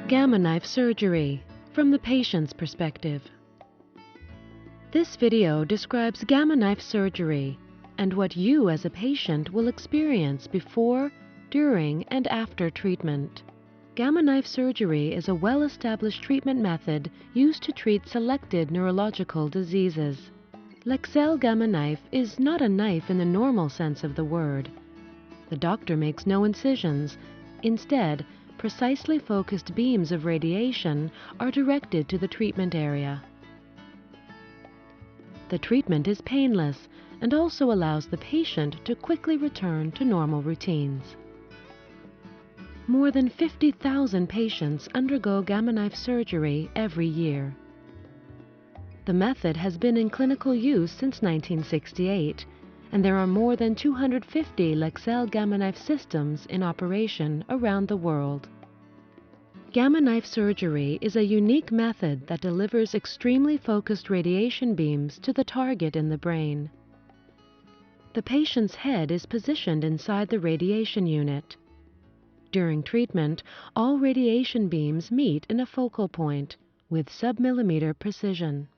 Gamma knife surgery from the patient's perspective. This video describes gamma knife surgery and what you as a patient will experience before, during, and after treatment. Gamma knife surgery is a well-established treatment method used to treat selected neurological diseases. Lexel gamma knife is not a knife in the normal sense of the word. The doctor makes no incisions. Instead, precisely focused beams of radiation are directed to the treatment area. The treatment is painless and also allows the patient to quickly return to normal routines. More than 50,000 patients undergo gamma knife surgery every year. The method has been in clinical use since 1968, and there are more than 250 Lexel gamma knife systems in operation around the world. Gamma knife surgery is a unique method that delivers extremely focused radiation beams to the target in the brain. The patient's head is positioned inside the radiation unit. During treatment, all radiation beams meet in a focal point with sub-millimeter precision.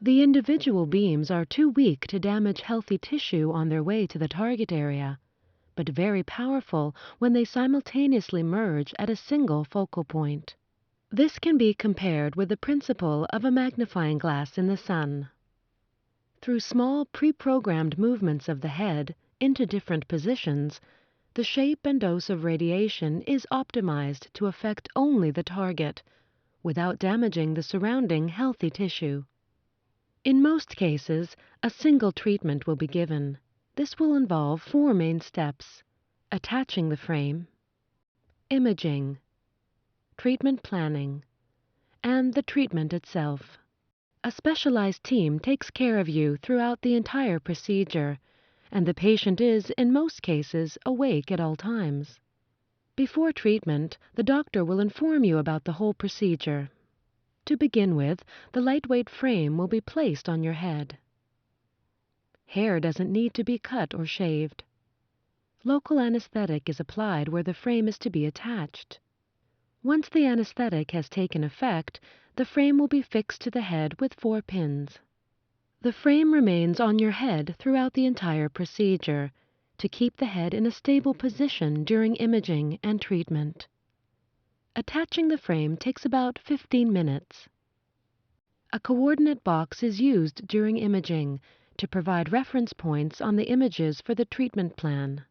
The individual beams are too weak to damage healthy tissue on their way to the target area, but very powerful when they simultaneously merge at a single focal point. This can be compared with the principle of a magnifying glass in the sun. Through small pre-programmed movements of the head into different positions, the shape and dose of radiation is optimized to affect only the target, without damaging the surrounding healthy tissue. In most cases, a single treatment will be given. This will involve 4 main steps: attaching the frame, imaging, treatment planning, and the treatment itself. A specialized team takes care of you throughout the entire procedure, and the patient is, in most cases, awake at all times. Before treatment, the doctor will inform you about the whole procedure. To begin with, the lightweight frame will be placed on your head. Hair doesn't need to be cut or shaved. Local anesthetic is applied where the frame is to be attached. Once the anesthetic has taken effect, the frame will be fixed to the head with 4 pins. The frame remains on your head throughout the entire procedure to keep the head in a stable position during imaging and treatment. Attaching the frame takes about 15 minutes. A coordinate box is used during imaging to provide reference points on the images for the treatment plan.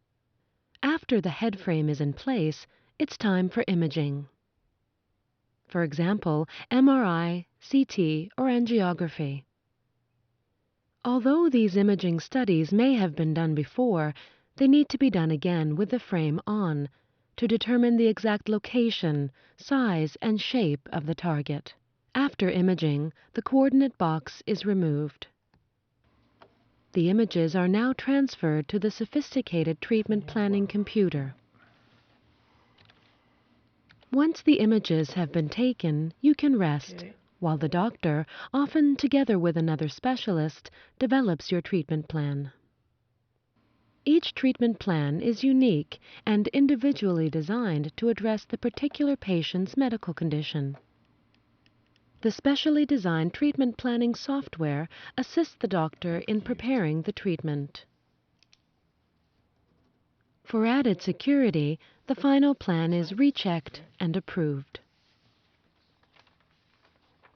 After the head frame is in place, it's time for imaging. For example, MRI, CT, or angiography. Although these imaging studies may have been done before, they need to be done again with the frame on to determine the exact location, size, and shape of the target. After imaging, the coordinate box is removed. The images are now transferred to the sophisticated treatment planning computer. Once the images have been taken, you can rest, while the doctor, often together with another specialist, develops your treatment plan. Each treatment plan is unique and individually designed to address the particular patient's medical condition. The specially designed treatment planning software assists the doctor in preparing the treatment. For added security, the final plan is rechecked and approved.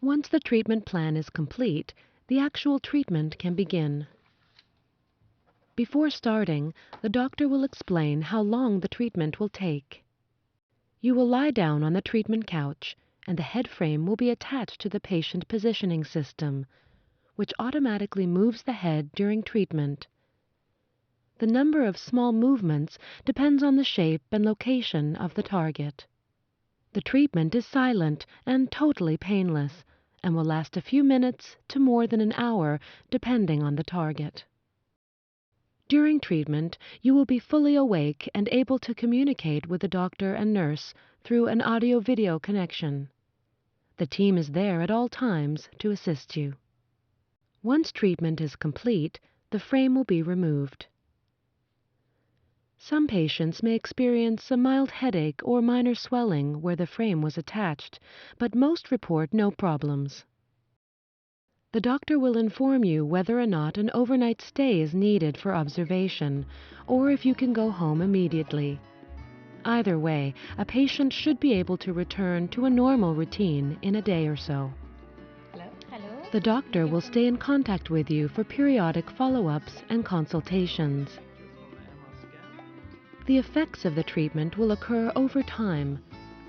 Once the treatment plan is complete, the actual treatment can begin. Before starting, the doctor will explain how long the treatment will take. You will lie down on the treatment couch, and the head frame will be attached to the patient positioning system, which automatically moves the head during treatment. The number of small movements depends on the shape and location of the target. The treatment is silent and totally painless, and will last a few minutes to more than an hour, depending on the target. During treatment, you will be fully awake and able to communicate with the doctor and nurse through an audio-video connection. The team is there at all times to assist you. Once treatment is complete, the frame will be removed. Some patients may experience a mild headache or minor swelling where the frame was attached, but most report no problems. The doctor will inform you whether or not an overnight stay is needed for observation, or if you can go home immediately. Either way, a patient should be able to return to a normal routine in a day or so. Hello. The doctor will stay in contact with you for periodic follow-ups and consultations. The effects of the treatment will occur over time.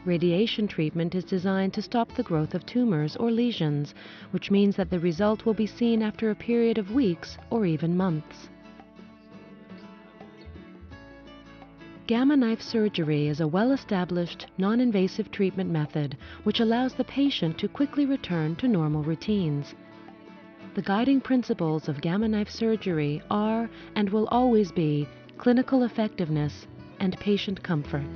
Radiation treatment is designed to stop the growth of tumors or lesions, which means that the result will be seen after a period of weeks or even months. Gamma knife surgery is a well-established, non-invasive treatment method which allows the patient to quickly return to normal routines. The guiding principles of gamma knife surgery are and will always be clinical effectiveness and patient comfort.